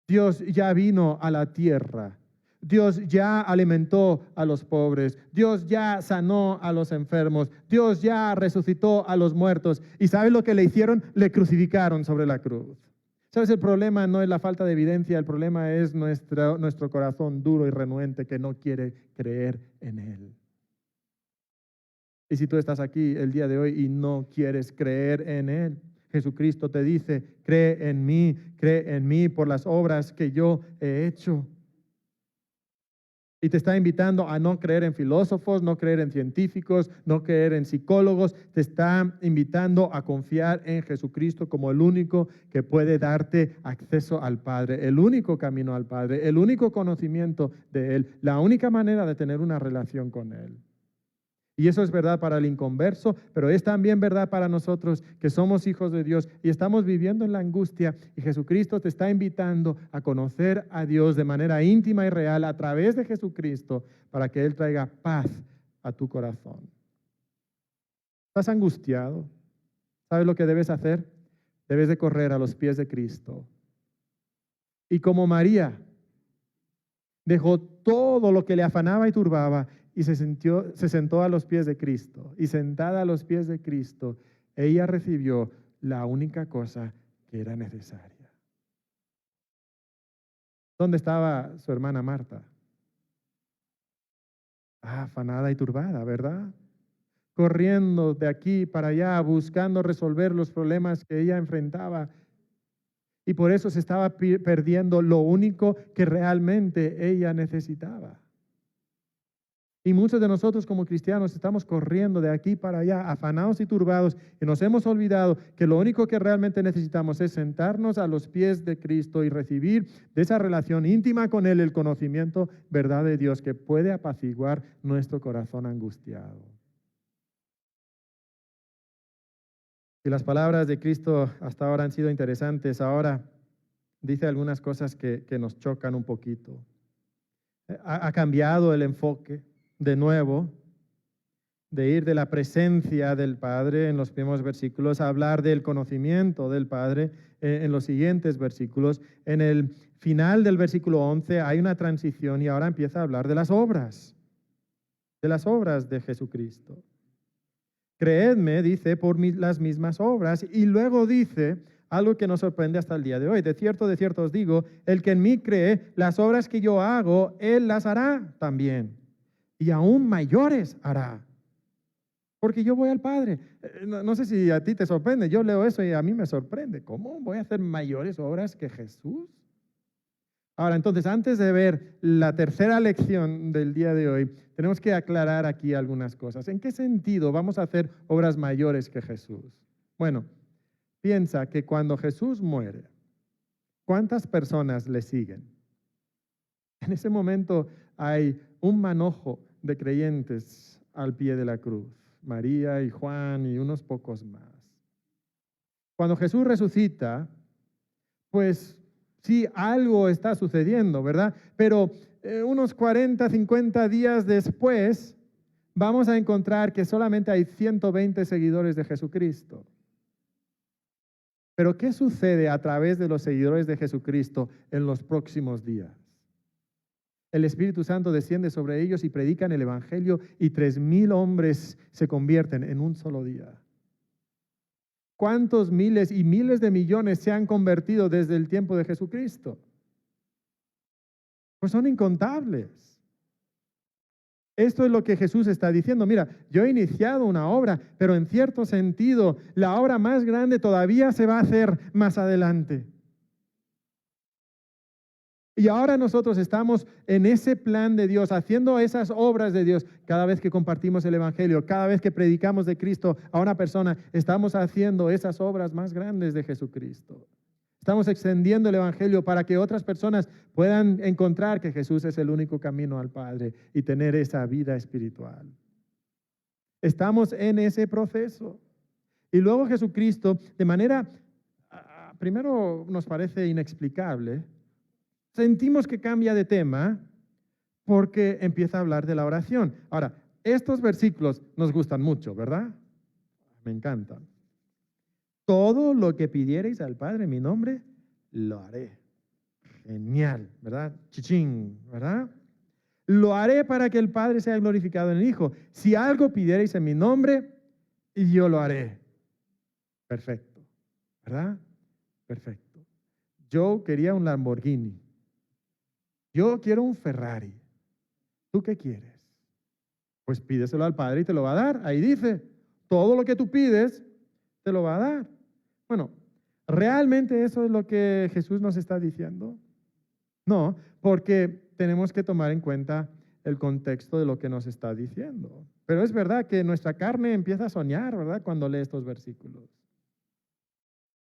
Dios ya vino a la tierra, Dios ya alimentó a los pobres, Dios ya sanó a los enfermos, Dios ya resucitó a los muertos. ¿Y sabes lo que le hicieron? Le crucificaron sobre la cruz. ¿Sabes? El problema no es la falta de evidencia, el problema es nuestro corazón duro y renuente que no quiere creer en Él. Y si tú estás aquí el día de hoy y no quieres creer en Él, Jesucristo te dice, cree en mí por las obras que yo he hecho. Y te está invitando a no creer en filósofos, no creer en científicos, no creer en psicólogos. Te está invitando a confiar en Jesucristo como el único que puede darte acceso al Padre, el único camino al Padre, el único conocimiento de Él, la única manera de tener una relación con Él. Y eso es verdad para el inconverso, pero es también verdad para nosotros que somos hijos de Dios y estamos viviendo en la angustia. Y Jesucristo te está invitando a conocer a Dios de manera íntima y real a través de Jesucristo para que Él traiga paz a tu corazón. ¿Estás angustiado? ¿Sabes lo que debes hacer? Debes de correr a los pies de Cristo. Y como María dejó todo lo que le afanaba y turbaba y se sentó a los pies de Cristo. Y sentada a los pies de Cristo, ella recibió la única cosa que era necesaria. ¿Dónde estaba su hermana Marta? Afanada y turbada, ¿verdad? Corriendo de aquí para allá, buscando resolver los problemas que ella enfrentaba. Y por eso se estaba perdiendo lo único que realmente ella necesitaba. Y muchos de nosotros como cristianos estamos corriendo de aquí para allá, afanados y turbados, y nos hemos olvidado que lo único que realmente necesitamos es sentarnos a los pies de Cristo y recibir de esa relación íntima con Él el conocimiento, verdad de Dios, que puede apaciguar nuestro corazón angustiado. Y las palabras de Cristo hasta ahora han sido interesantes. Ahora dice algunas cosas que nos chocan un poquito. Ha cambiado el enfoque. De nuevo, de ir de la presencia del Padre en los primeros versículos a hablar del conocimiento del Padre en los siguientes versículos. En el final del versículo 11 hay una transición y ahora empieza a hablar de las obras de Jesucristo. Creedme, dice, por las mismas obras, y luego dice algo que nos sorprende hasta el día de hoy. De cierto os digo, el que en mí cree, las obras que yo hago, él las hará también. Y aún mayores hará, porque yo voy al Padre. No sé si a ti te sorprende, yo leo eso y a mí me sorprende. ¿Cómo voy a hacer mayores obras que Jesús? Ahora, entonces, antes de ver la tercera lección del día de hoy, tenemos que aclarar aquí algunas cosas. ¿En qué sentido vamos a hacer obras mayores que Jesús? Bueno, piensa que cuando Jesús muere, ¿cuántas personas le siguen? En ese momento hay un manojo de creyentes al pie de la cruz, María y Juan y unos pocos más. Cuando Jesús resucita, pues sí, algo está sucediendo, ¿verdad? Pero unos 40, 50 días después, vamos a encontrar que solamente hay 120 seguidores de Jesucristo. Pero ¿qué sucede a través de los seguidores de Jesucristo en los próximos días? El Espíritu Santo desciende sobre ellos y predican el Evangelio y 3,000 hombres se convierten en un solo día. ¿Cuántos miles y miles de millones se han convertido desde el tiempo de Jesucristo? Pues son incontables. Esto es lo que Jesús está diciendo. Mira, yo he iniciado una obra, pero en cierto sentido, la obra más grande todavía se va a hacer más adelante. Y ahora nosotros estamos en ese plan de Dios, haciendo esas obras de Dios. Cada vez que compartimos el Evangelio, cada vez que predicamos de Cristo a una persona, estamos haciendo esas obras más grandes de Jesucristo. Estamos extendiendo el Evangelio para que otras personas puedan encontrar que Jesús es el único camino al Padre y tener esa vida espiritual. Estamos en ese proceso. Y luego Jesucristo, de manera, primero nos parece inexplicable, sentimos que cambia de tema porque empieza a hablar de la oración. Ahora, estos versículos nos gustan mucho, ¿verdad? Me encantan. Todo lo que pidiereis al Padre en mi nombre, lo haré. Genial, ¿verdad? Chichín, ¿verdad? Lo haré para que el Padre sea glorificado en el Hijo. Si algo pidiereis en mi nombre, yo lo haré. Perfecto, ¿verdad? Perfecto. Yo quería un Lamborghini. Yo quiero un Ferrari. ¿Tú qué quieres? Pues pídeselo al Padre y te lo va a dar. Ahí dice, todo lo que tú pides, te lo va a dar. Bueno, ¿realmente eso es lo que Jesús nos está diciendo? No, porque tenemos que tomar en cuenta el contexto de lo que nos está diciendo. Pero es verdad que nuestra carne empieza a soñar, ¿verdad?, cuando lee estos versículos.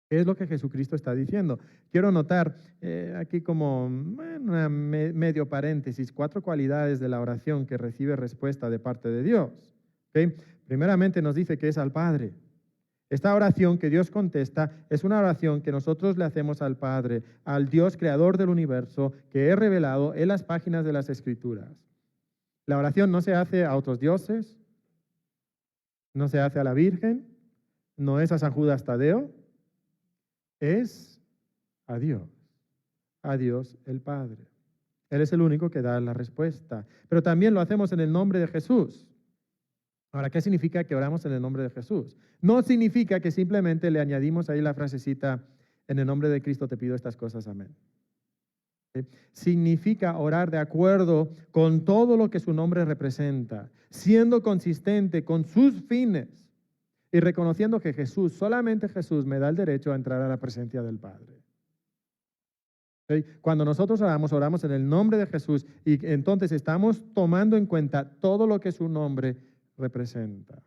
¿Qué es lo que Jesucristo está diciendo? Quiero notar aquí como medio paréntesis, 4 cualidades de la oración que recibe respuesta de parte de Dios. ¿Okay? Primeramente nos dice que es al Padre. Esta oración que Dios contesta es una oración que nosotros le hacemos al Padre, al Dios creador del universo, que es revelado en las páginas de las Escrituras. La oración no se hace a otros dioses, no se hace a la Virgen, no es a San Judas Tadeo, es a Dios el Padre. Él es el único que da la respuesta. Pero también lo hacemos en el nombre de Jesús. Ahora, ¿qué significa que oramos en el nombre de Jesús? No significa que simplemente le añadimos ahí la frasecita, en el nombre de Cristo te pido estas cosas, amén. ¿Sí? Significa orar de acuerdo con todo lo que su nombre representa, siendo consistente con sus fines y reconociendo que Jesús, solamente Jesús, me da el derecho a entrar a la presencia del Padre. ¿Sí? Cuando nosotros oramos en el nombre de Jesús y entonces estamos tomando en cuenta todo lo que su nombre representa.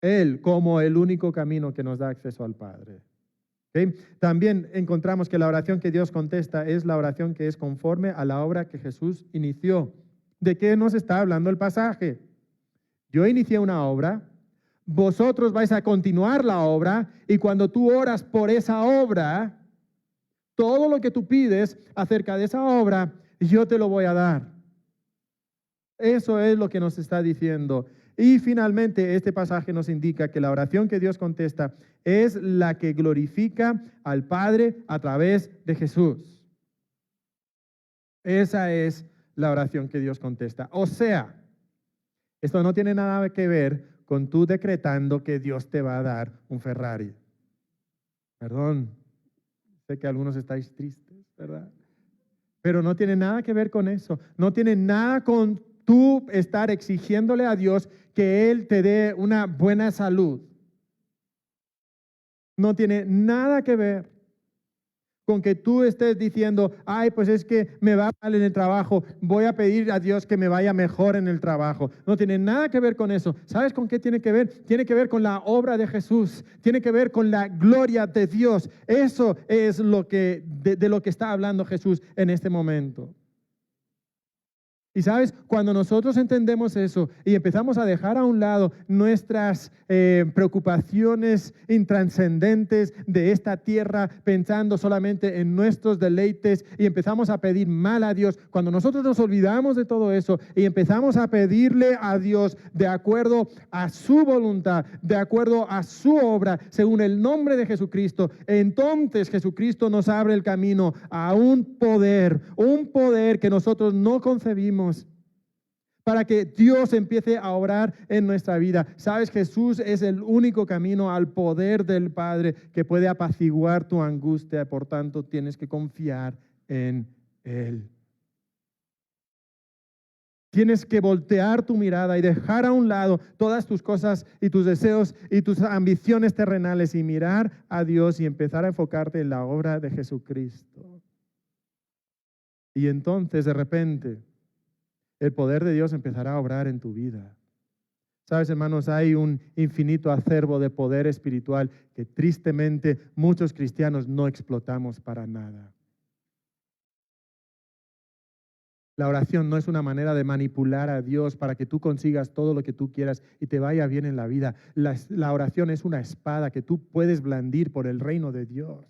Él como el único camino que nos da acceso al Padre. ¿Okay? También encontramos que la oración que Dios contesta es la oración que es conforme a la obra que Jesús inició. ¿De qué nos está hablando el pasaje? Yo inicié una obra, vosotros vais a continuar la obra y cuando tú oras por esa obra, todo lo que tú pides acerca de esa obra, yo te lo voy a dar. Eso es lo que nos está diciendo. Y finalmente este pasaje nos indica que la oración que Dios contesta es la que glorifica al Padre a través de Jesús. Esa es la oración que Dios contesta. O sea, esto no tiene nada que ver con tú decretando que Dios te va a dar un Ferrari. Perdón, sé que algunos estáis tristes, ¿verdad? Pero no tiene nada que ver con eso. No tiene nada con tú estar exigiéndole a Dios que Él te dé una buena salud. No tiene nada que ver con que tú estés diciendo, ay, pues es que me va mal en el trabajo, voy a pedir a Dios que me vaya mejor en el trabajo. No tiene nada que ver con eso. ¿Sabes con qué tiene que ver? Tiene que ver con la obra de Jesús, tiene que ver con la gloria de Dios. Eso es lo que, de lo que está hablando Jesús en este momento. Y sabes, cuando nosotros entendemos eso y empezamos a dejar a un lado nuestras preocupaciones intranscendentes de esta tierra, pensando solamente en nuestros deleites y empezamos a pedir mal a Dios, cuando nosotros nos olvidamos de todo eso y empezamos a pedirle a Dios de acuerdo a su voluntad, de acuerdo a su obra, según el nombre de Jesucristo, entonces Jesucristo nos abre el camino a un poder que nosotros no concebimos, para que Dios empiece a obrar en nuestra vida. Sabes, Jesús es el único camino al poder del Padre que puede apaciguar tu angustia, por tanto tienes que confiar en Él. Tienes que voltear tu mirada y dejar a un lado todas tus cosas y tus deseos y tus ambiciones terrenales y mirar a Dios y empezar a enfocarte en la obra de Jesucristo. Y entonces de repente el poder de Dios empezará a obrar en tu vida. Sabes, hermanos, hay un infinito acervo de poder espiritual que tristemente muchos cristianos no explotamos para nada. La oración no es una manera de manipular a Dios para que tú consigas todo lo que tú quieras y te vaya bien en la vida. La oración es una espada que tú puedes blandir por el reino de Dios.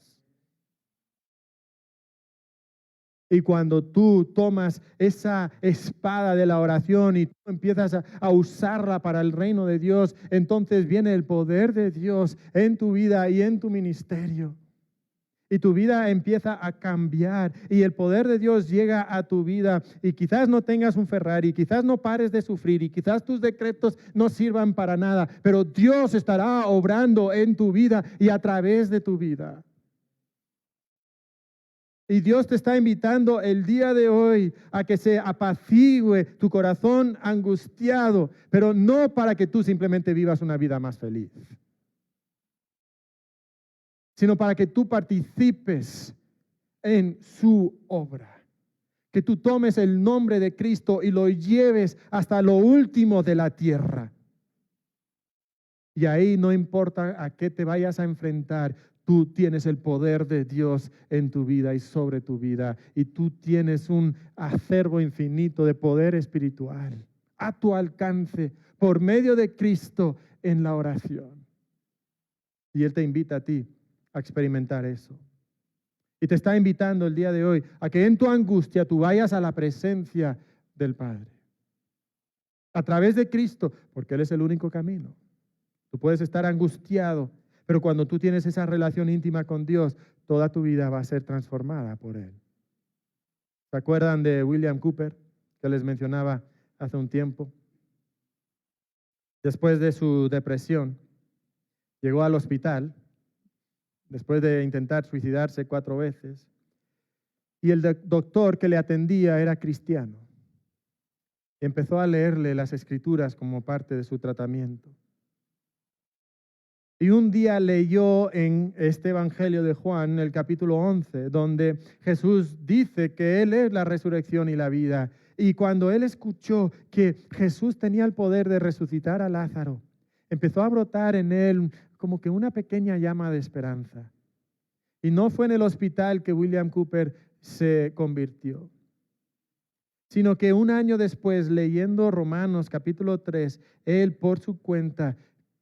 Y cuando tú tomas esa espada de la oración y tú empiezas a usarla para el reino de Dios, entonces viene el poder de Dios en tu vida y en tu ministerio. Y tu vida empieza a cambiar y el poder de Dios llega a tu vida y quizás no tengas un Ferrari, quizás no pares de sufrir y quizás tus decretos no sirvan para nada, pero Dios estará obrando en tu vida y a través de tu vida. Y Dios te está invitando el día de hoy a que se apacigüe tu corazón angustiado, pero no para que tú simplemente vivas una vida más feliz, sino para que tú participes en su obra. que tú tomes el nombre de Cristo y lo lleves hasta lo último de la tierra. Y ahí no importa a qué te vayas a enfrentar, tú tienes el poder de Dios en tu vida y sobre tu vida. Y tú tienes un acervo infinito de poder espiritual a tu alcance por medio de Cristo en la oración. Y Él te invita a ti a experimentar eso. Y te está invitando el día de hoy a que en tu angustia tú vayas a la presencia del Padre. A través de Cristo, porque Él es el único camino. Tú puedes estar angustiado, pero cuando tú tienes esa relación íntima con Dios, toda tu vida va a ser transformada por Él. ¿Se acuerdan de William Cooper, que les mencionaba hace un tiempo? Después de su depresión, llegó al hospital, después de intentar suicidarse 4 veces, y el doctor que le atendía era cristiano. Empezó a leerle las Escrituras como parte de su tratamiento. Y un día leyó en este Evangelio de Juan, el capítulo 11, donde Jesús dice que Él es la resurrección y la vida. Y cuando él escuchó que Jesús tenía el poder de resucitar a Lázaro, empezó a brotar en él como que una pequeña llama de esperanza. Y no fue en el hospital que William Cooper se convirtió, sino que un año después, leyendo Romanos capítulo 3, él por su cuenta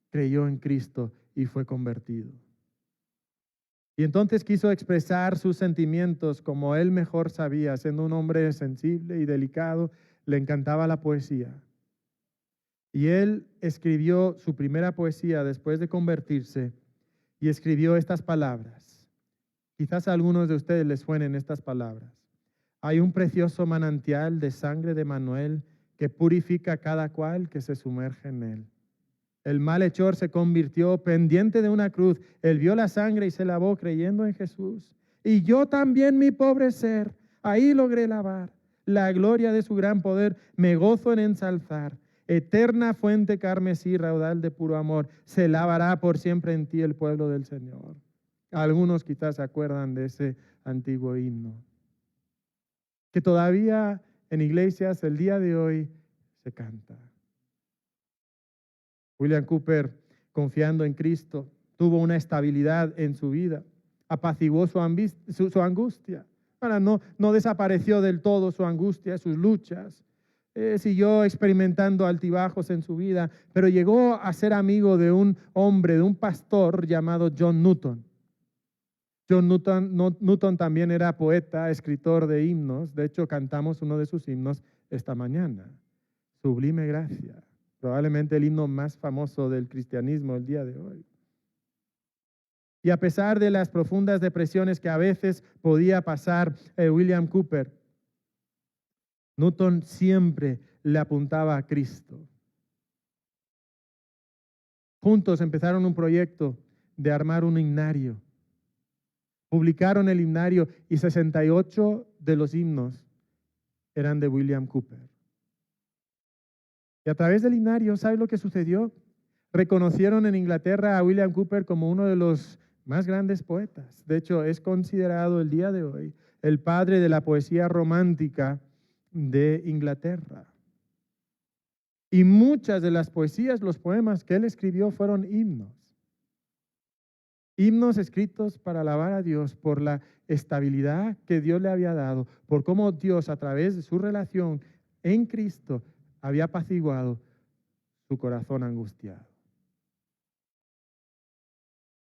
creyó en Cristo y fue convertido. Y entonces quiso expresar sus sentimientos como él mejor sabía, siendo un hombre sensible y delicado, le encantaba la poesía. Y él escribió su primera poesía después de convertirse y escribió estas palabras. Quizás a algunos de ustedes les suenen estas palabras. Hay un precioso manantial de sangre de Manuel que purifica a cada cual que se sumerge en él. El malhechor se convirtió pendiente de una cruz. Él vio la sangre y se lavó creyendo en Jesús. Y yo también, mi pobre ser, ahí logré lavar. La gloria de su gran poder me gozo en ensalzar. Eterna fuente carmesí, raudal de puro amor, se lavará por siempre en ti el pueblo del Señor. Algunos quizás se acuerdan de ese antiguo himno, que todavía en iglesias el día de hoy se canta. William Cooper, confiando en Cristo, tuvo una estabilidad en su vida, apaciguó su angustia. Ahora no desapareció del todo su angustia, sus luchas. Siguió experimentando altibajos en su vida, pero llegó a ser amigo de un hombre, de un pastor llamado John Newton. John Newton también era poeta, escritor de himnos. De hecho, cantamos uno de sus himnos esta mañana, Sublime Gracia. Probablemente el himno más famoso del cristianismo el día de hoy. Y a pesar de las profundas depresiones que a veces podía pasar William Cooper, Newton siempre le apuntaba a Cristo. Juntos empezaron un proyecto de armar un himnario. Publicaron el himnario y 68 de los himnos eran de William Cooper. Y a través del himnario, ¿sabe lo que sucedió? Reconocieron en Inglaterra a William Cooper como uno de los más grandes poetas. De hecho, es considerado el día de hoy el padre de la poesía romántica de Inglaterra. Y muchas de las poesías, los poemas que él escribió fueron himnos. Himnos escritos para alabar a Dios por la estabilidad que Dios le había dado, por cómo Dios a través de su relación en Cristo había apaciguado su corazón angustiado.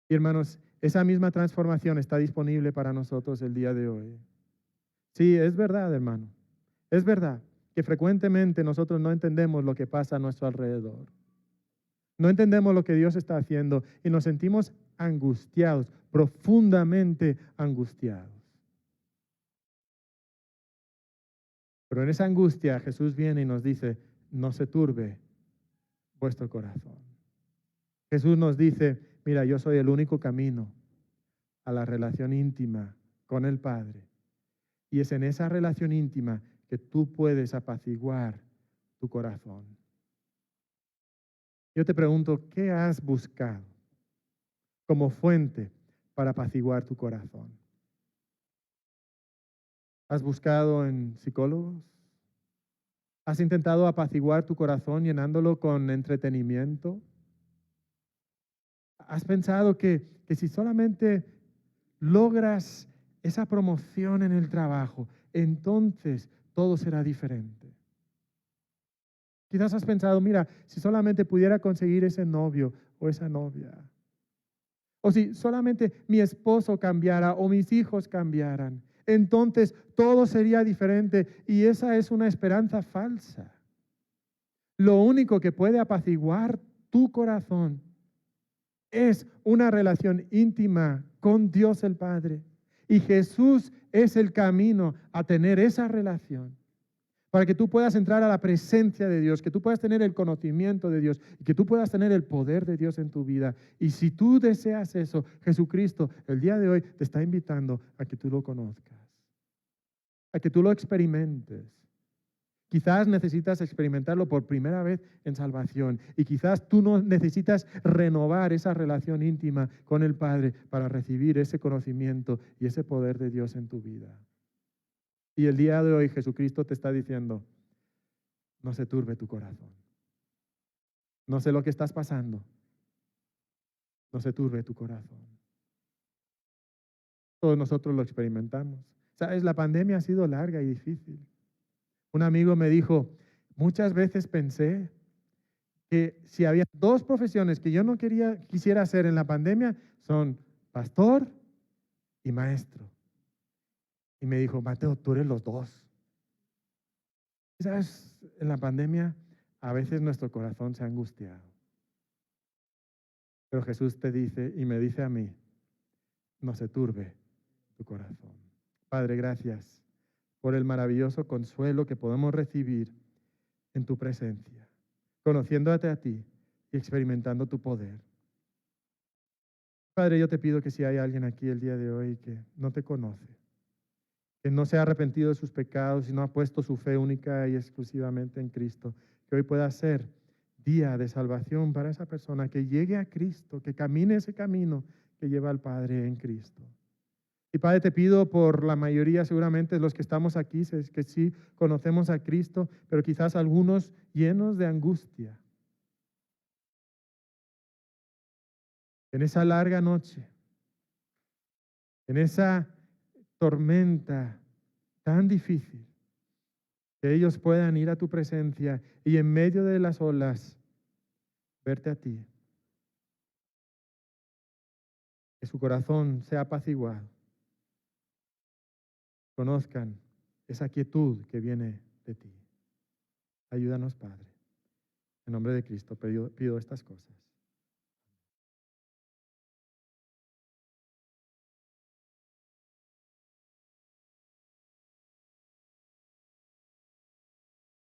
Y hermanos, esa misma transformación está disponible para nosotros el día de hoy. Sí, es verdad, hermano. Es verdad que frecuentemente nosotros no entendemos lo que pasa a nuestro alrededor. No entendemos lo que Dios está haciendo y nos sentimos angustiados, profundamente angustiados. Pero en esa angustia Jesús viene y nos dice, no se turbe vuestro corazón. Jesús nos dice, mira, yo soy el único camino a la relación íntima con el Padre. Y es en esa relación íntima que tú puedes apaciguar tu corazón. Yo te pregunto, ¿qué has buscado como fuente para apaciguar tu corazón? ¿Has buscado en psicólogos? ¿Has intentado apaciguar tu corazón llenándolo con entretenimiento? ¿Has pensado que si solamente logras esa promoción en el trabajo, entonces todo será diferente? Quizás has pensado, mira, si solamente pudiera conseguir ese novio o esa novia, o si solamente mi esposo cambiara o mis hijos cambiaran, entonces todo sería diferente, y esa es una esperanza falsa. Lo único que puede apaciguar tu corazón es una relación íntima con Dios el Padre. Y Jesús es el camino a tener esa relación, para que tú puedas entrar a la presencia de Dios, que tú puedas tener el conocimiento de Dios y que tú puedas tener el poder de Dios en tu vida. Y si tú deseas eso, Jesucristo el día de hoy te está invitando a que tú lo conozcas, a que tú lo experimentes. Quizás necesitas experimentarlo por primera vez en salvación, y quizás tú no necesitas renovar esa relación íntima con el Padre para recibir ese conocimiento y ese poder de Dios en tu vida. Y el día de hoy Jesucristo te está diciendo, no se turbe tu corazón. No sé lo que estás pasando. No se turbe tu corazón. Todos nosotros lo experimentamos. Sabes, la pandemia ha sido larga y difícil. Un amigo me dijo, muchas veces pensé que si había dos profesiones que yo no quisiera hacer en la pandemia, son pastor y maestro. Y me dijo, Mateo, tú eres los dos. ¿Sabes? En la pandemia a veces nuestro corazón se ha angustiado. Pero Jesús te dice y me dice a mí, no se turbe tu corazón. Padre, gracias por el maravilloso consuelo que podemos recibir en tu presencia, conociéndote a ti y experimentando tu poder. Padre, yo te pido que si hay alguien aquí el día de hoy que no te conoce, que no se ha arrepentido de sus pecados y no ha puesto su fe única y exclusivamente en Cristo, que hoy pueda ser día de salvación para esa persona, que llegue a Cristo, que camine ese camino que lleva al Padre en Cristo. Y Padre, te pido por la mayoría, seguramente los que estamos aquí, que sí conocemos a Cristo, pero quizás algunos llenos de angustia. En esa larga noche, en esa tormenta tan difícil, que ellos puedan ir a tu presencia y en medio de las olas verte a ti. Que su corazón sea apaciguado. Conozcan esa quietud que viene de ti. Ayúdanos, Padre. En nombre de Cristo pido estas cosas.